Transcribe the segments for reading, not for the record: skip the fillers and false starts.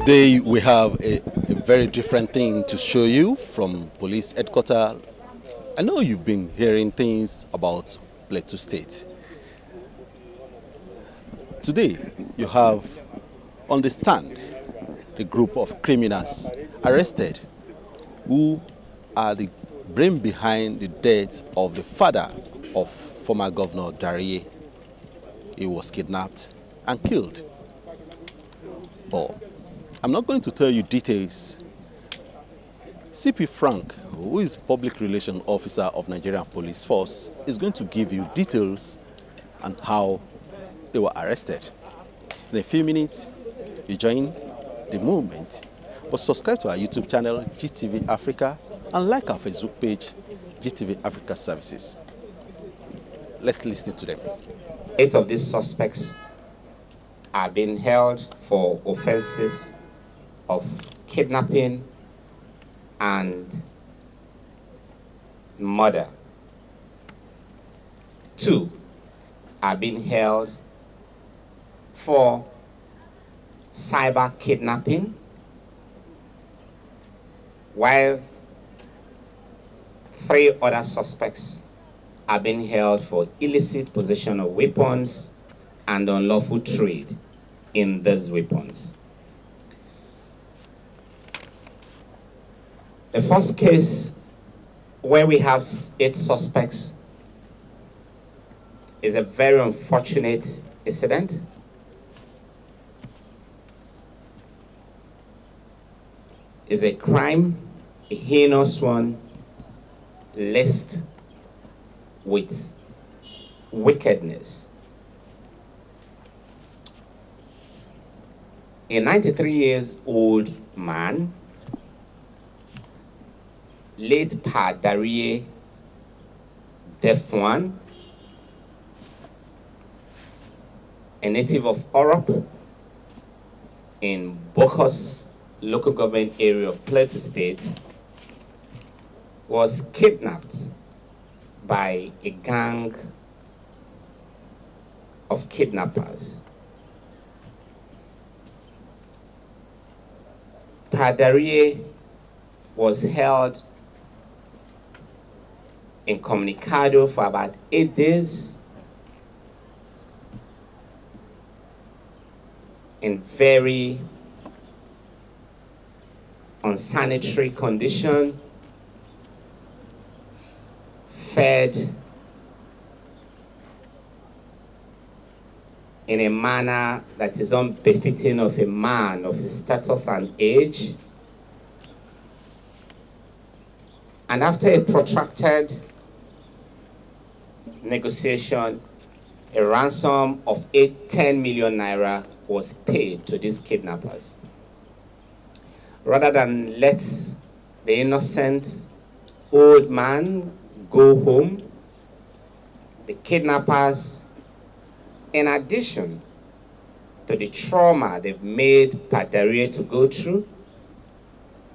Today we have a very different thing to show you from police headquarters. I know you've been hearing things about Plateau State. Today you have on the stand the group of criminals arrested who are the brain behind the death of the father of former Governor Dariye. He was kidnapped and killed. But I'm not going to tell you details. CP Frank, who is Public Relations Officer of Nigerian Police Force, is going to give you details on how they were arrested. In a few minutes, you join the movement. But subscribe to our YouTube channel, GTV Africa, and like our Facebook page, GTV Africa Services. Let's listen to them. 8 of these suspects are being held for offenses of kidnapping and murder. 2 are being held for cyber kidnapping, while 3 other suspects are being held for illicit possession of weapons and unlawful trade in these weapons. The first case, where we have 8 suspects, is a very unfortunate incident. It's a crime, a heinous one, laced with wickedness. A 93-year-old man, late Pa Dariye, deaf one, a native of Orop in Bokos local government area of Plateau State, was kidnapped by a gang of kidnappers. Pa Dariye was held incommunicado for about 8 days in very unsanitary condition, fed in a manner that is unbefitting of a man of his status and age. And after a protracted negotiation, a ransom of 10 million naira was paid to these kidnappers. Rather than let the innocent old man go home, the kidnappers, in addition to the trauma they've made Pa Dariye to go through,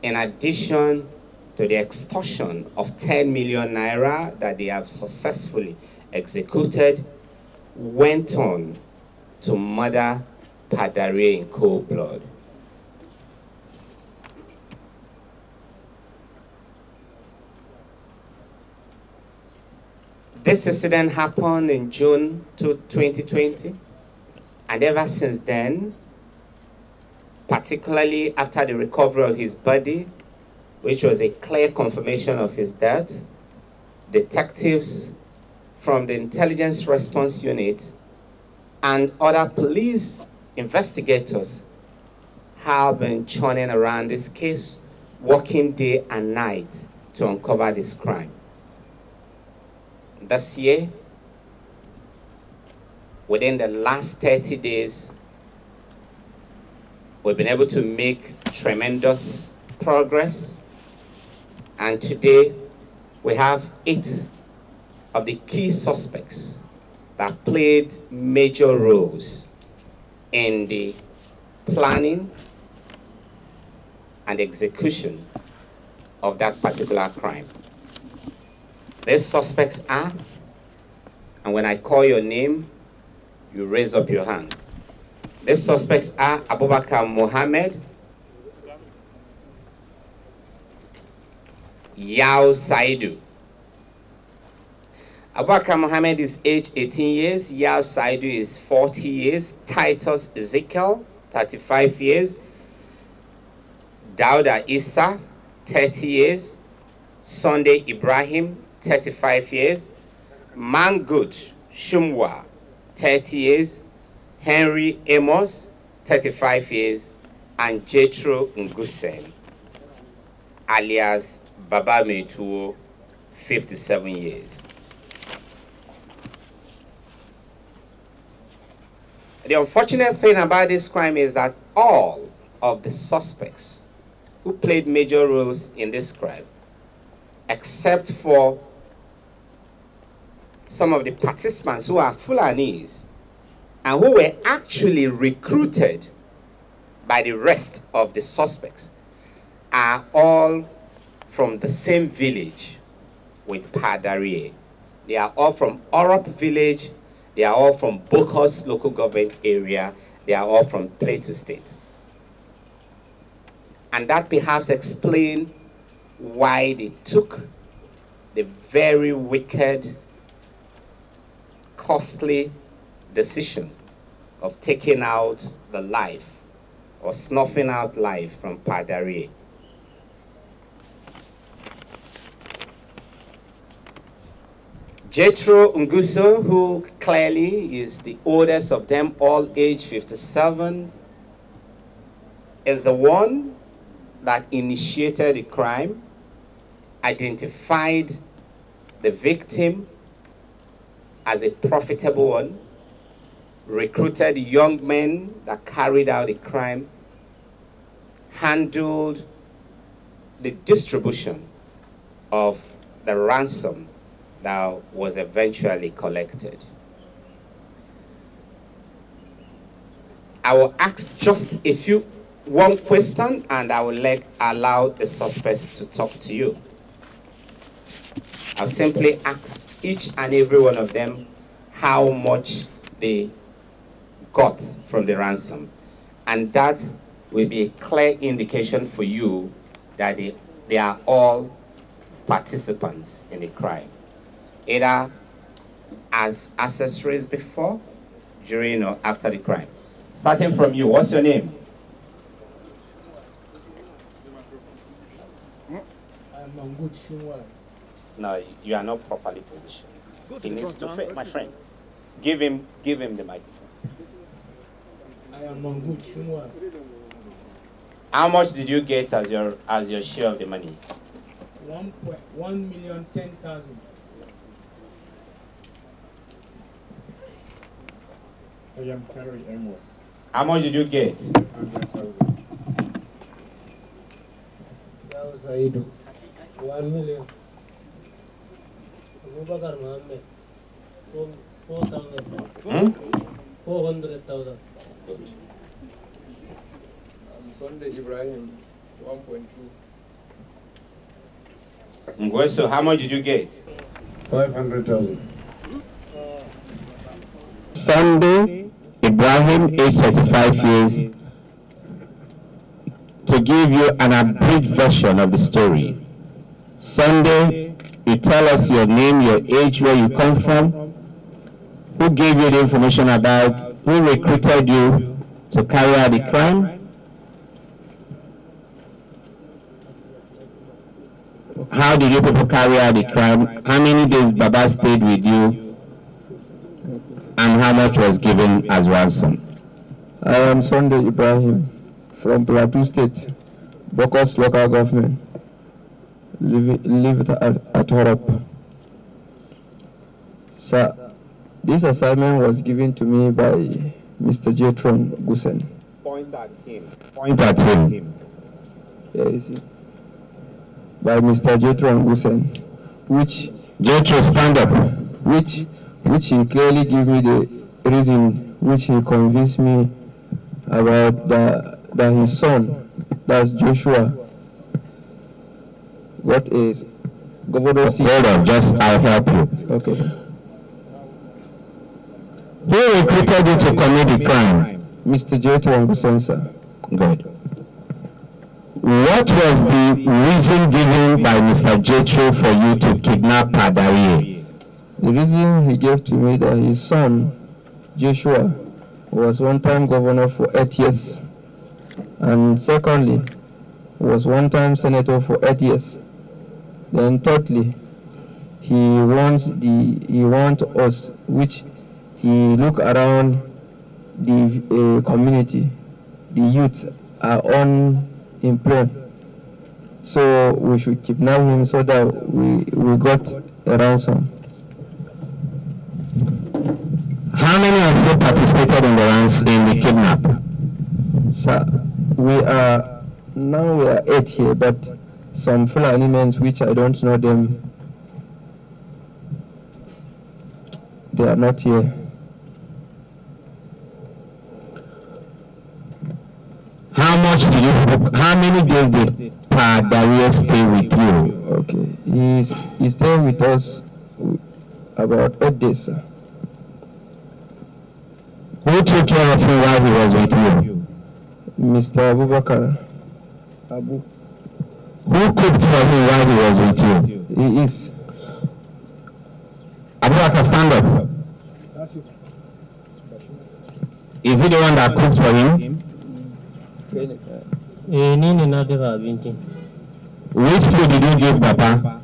in addition to the extortion of 10 million naira that they have successfully executed, went on to murder Pa Dariye in cold blood. This incident happened in June 2020, and ever since then, particularly after the recovery of his body, which was a clear confirmation of his death, detectives from the Intelligence Response Unit and other police investigators have been churning around this case, working day and night to uncover this crime. This year, within the last 30 days, we've been able to make tremendous progress. And today, we have 8 of the key suspects that played major roles in the planning and execution of that particular crime. These suspects are, and when I call your name, you raise up your hand. These suspects are Abubakar Mohammed, Yao Saidu. Abubakar Mohammed is age 18 years. Yao Saidu is 40 years. Titus Ezekiel, 35 years. Dauda Issa, 30 years. Sunday Ibrahim, 35 years. Mangut Shumwa, 30 years. Henry Amos, 35 years. And Jethro Ngusen, alias Baba Metuo, 57 years. The unfortunate thing about this crime is that all of the suspects who played major roles in this crime, except for some of the participants who are Fulanis and who were actually recruited by the rest of the suspects, are all from the same village with Dariye. They are all from Orop village. They are all from Bokos local government area. They are all from Plateau State. And that perhaps explains why they took the very wicked, costly decision of taking out the life or snuffing out life from Dariye. Jethro Nguso, who clearly is the oldest of them, all age 57, is the one that initiated the crime, identified the victim as a profitable one, recruited young men that carried out the crime, handled the distribution of the ransom that was eventually collected. I will ask just one question, and I will allow the suspects to talk to you. I'll simply ask each and every one of them how much they got from the ransom. And that will be a clear indication for you that they are all participants in the crime, either as accessories before, during, or after the crime. Starting from you, what's your name? No, you are not properly positioned. He needs to fit, my friend. Give him the microphone. I am Mangut Shunwa. How much did you get as your share of the money? 1,110,000. I am Harry Amos. How much did you get? 100,000. Yao Saidu. 1 million. Abubakar Mohammed. 4,000. 400,000. Sunday Ibrahim, 1.2. Ngweso, how much did you get? 500,000. Sunday Ibrahim, age 35 years. To give you an abridged version of the story. Sunday, you tell us your name, your age, where you come from, who gave you the information about, who recruited you to carry out the crime, how did you people carry out the crime, how many days Baba stayed with you, and how much was given as ransom. I am Sunday Ibrahim from Plateau State, Bokos local government. Live at Horop. Sir, this assignment was given to me by Mr. Jethro Ngusen. Point at him. Point at him. Yes, by Mr. Jethro Ngusen, which Jethro, stand up. Which he clearly gave me the reason which he convinced me about that his son, that's Joshua, got a governor seat. Hold on, I'll help you. Okay. Who recruited you to commit the crime? Mr. Jethro Ngusen, sir. Good. What What was the reason given by Mr. Jethro for you to kidnap Dariye? The reason he gave to me that his son, Joshua, was one time governor for 8 years, and secondly, was one time senator for 8 years. Then thirdly, he wants us, which he look around the community, the youth are unemployed, so we should kidnap him so that we got a ransom. How many of you participated in the kidnap? Sir, we are 8 here, but some Fulani men which I don't know them, they are not here. How many days did Dariye stay with you? Okay, he stayed with us about 8 days, sir. Who took care of him while he was with you? Mr. Abubakar. Abu. Who cooked for him while he was with you? He is. Abubakar, stand up. Is he the one that cooks for him? Which food did you give Papa?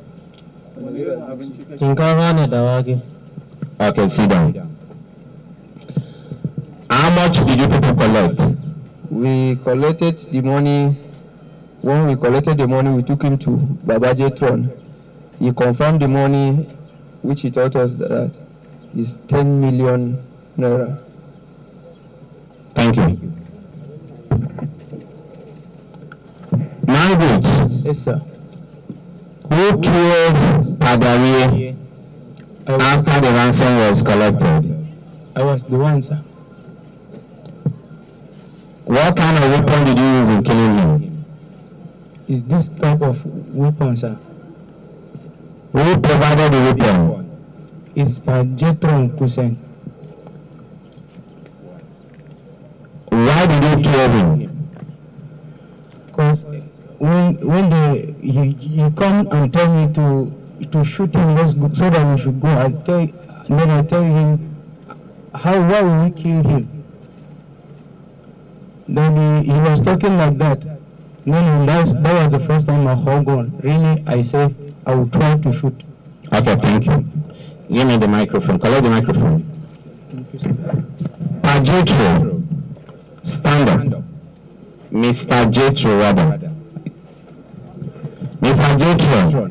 Okay, sit down. How much did you people collect? We collected the money. When we collected the money, we took him to Baba Jetron. He confirmed the money, which he told us that is 10 million naira. Thank you. Now good. Yes, sir. Who killed Dariye after the ransom was collected? I was the one, sir. What kind of weapon did you use in killing him? Is this type of weapon, sir? Who provided the weapon? It's by Jetron Kusen. Why did you kill him? Because when he come and tell me to shoot him, let's go, so that we should go. Then I tell him, why will we kill him? Then he was talking like that. Then that was the first time I hung on. Really, I said I would try to shoot. Okay, thank you. Give me the microphone. Collect the microphone. Jethro, stand up. Mr. Jethro, rather. Mr. Jethro,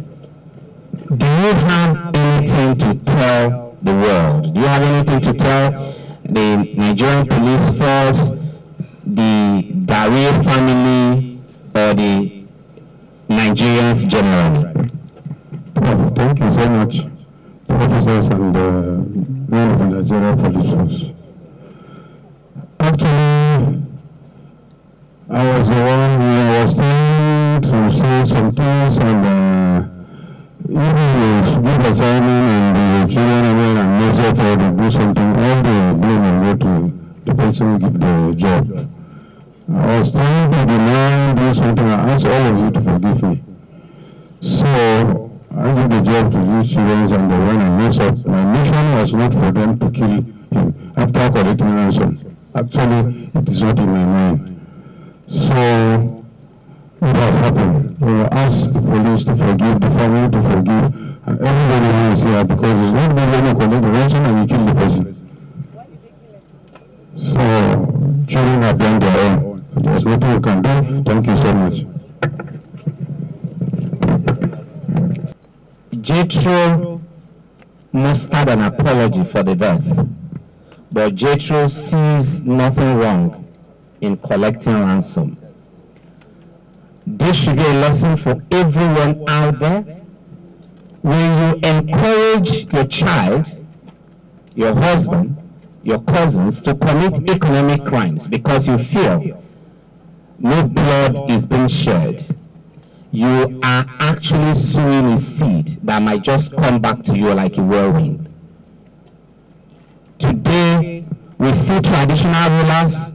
do you have anything to tell the world? Do you have anything to tell the Nigerian police force, the Dariye family, or the Nigerians generally? Thank you so much, officers and men of the Nigerian police force. Actually, I was the one who was trying to say some things, and even the good assignment and the children went and measured for to do something, all the blame will go to the person who give the job. I was trying to deny, do something. I asked all of you to forgive me. So I gave the job to these children and they went and messed up. My mission was not for them to kill him after collecting ransom. Actually, it is not in my mind. So what has happened? We will ask the police to forgive, the family to forgive, and everybody who is here, because it's not good when you collect the ransom and you kill the person. So children have done their own. There's nothing you can do. Thank you so much. Jethro mustered an apology for the death, but Jethro sees nothing wrong in collecting ransom. This should be a lesson for everyone out there. When you encourage your child, your husband, your cousins to commit economic crimes because you feel no blood is being shed, you are actually sowing a seed that might just come back to you like a whirlwind. Today, we see traditional rulers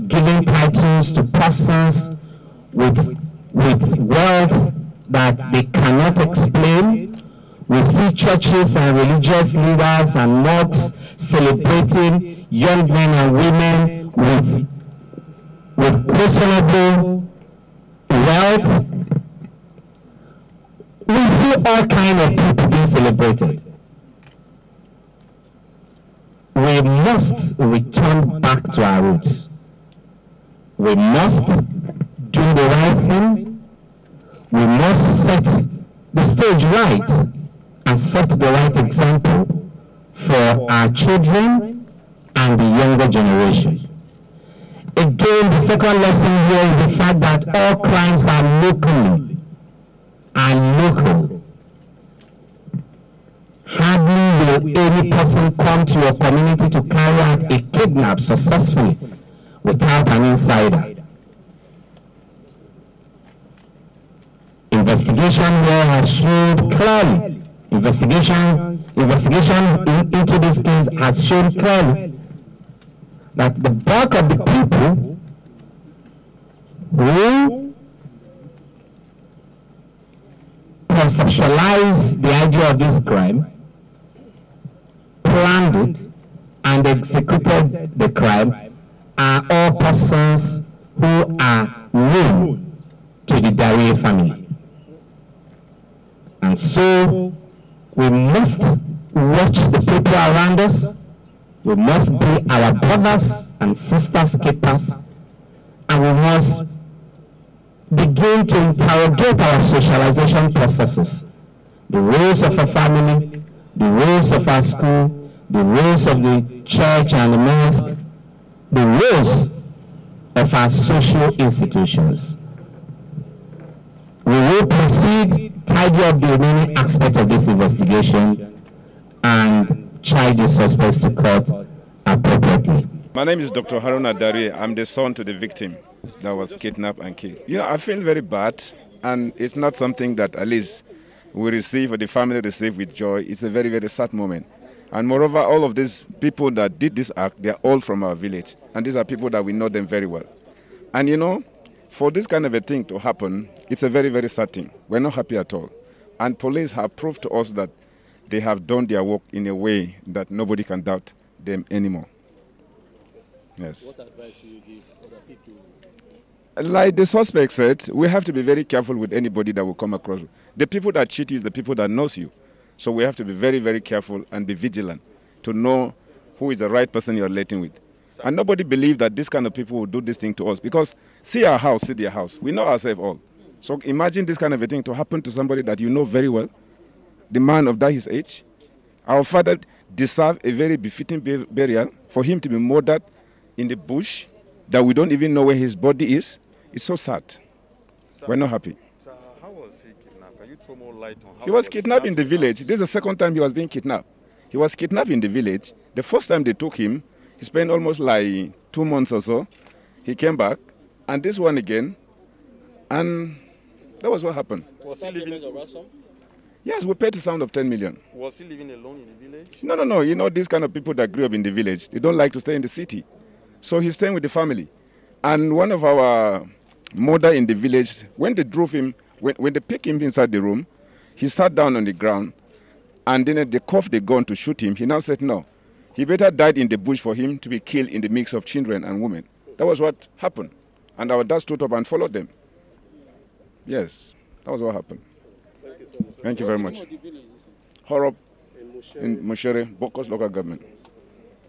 giving titles to persons with with wealth that they cannot explain. We see churches and religious leaders and mosques celebrating young men and women with questionable wealth. We see all kinds of people being celebrated. We must return back to our roots. We must do the right thing. We must set the stage right and set the right example for our children and the younger generation. Again, the second lesson here is the fact that all crimes are local. Hardly will any person come to your community to carry out a kidnap successfully without an insider. Investigation here has showed clearly, investigation into this case has shown clearly that the bulk of the people who conceptualized the idea of this crime, planned it, and executed the crime are all persons who are known to the Dariye family. And so we must watch the people around us. We must be our brothers and sisters keepers, and we must begin to interrogate our socialization processes, the roles of a family, the roles of our school, the roles of the church and the mosque, the roles of our social institutions. We will proceed, tidy up the remaining aspects of this investigation, and charge the suspects to court appropriately. My name is Dr. Haruna Dhari. I'm the son to the victim that was kidnapped and killed. You know, I feel very bad, and it's not something that at least we receive or the family receive with joy. It's a very, very sad moment. And moreover, all of these people that did this act, they're all from our village. And these are people that we know them very well. And you know, for this kind of a thing to happen, it's a very, very sad thing. We're not happy at all. And police have proved to us that they have done their work in a way that nobody can doubt them anymore. Yes. What advice do you give other people? Like the suspect said, we have to be very careful with anybody that will come across. The people that cheat you is the people that knows you. So we have to be very, very careful and be vigilant to know who is the right person you're relating with. And nobody believes that this kind of people will do this thing to us, because see our house, see their house. We know ourselves all. So imagine this kind of a thing to happen to somebody that you know very well, the man of that his age. Our father deserved a very befitting burial. For him to be murdered in the bush, that we don't even know where his body is, it's so sad. Sir, we're not happy. Sir, how was he kidnapped? Can you throw more light on how he was kidnapped in the village. This is the second time he was being kidnapped. He was kidnapped in the village. The first time they took him, he spent almost like 2 months or so. He came back, and this one again, and that was what happened. Was he living in ransom? Yes, we paid a sum of 10 million. Was he living alone in the village? No. You know, these kind of people that grew up in the village, they don't like to stay in the city. So he's staying with the family. And one of our mother in the village, when they drove him, when they picked him inside the room, he sat down on the ground, and then they coughed the gun to shoot him. He now said no. He better died in the bush for him to be killed in the mix of children and women. That was what happened. And our dad stood up and followed them. Yes, that was what happened. Thank you so much. Thank you very much. Horop in Mushere, Bokos local government.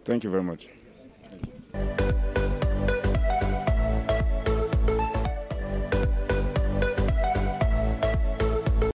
Thank you very much.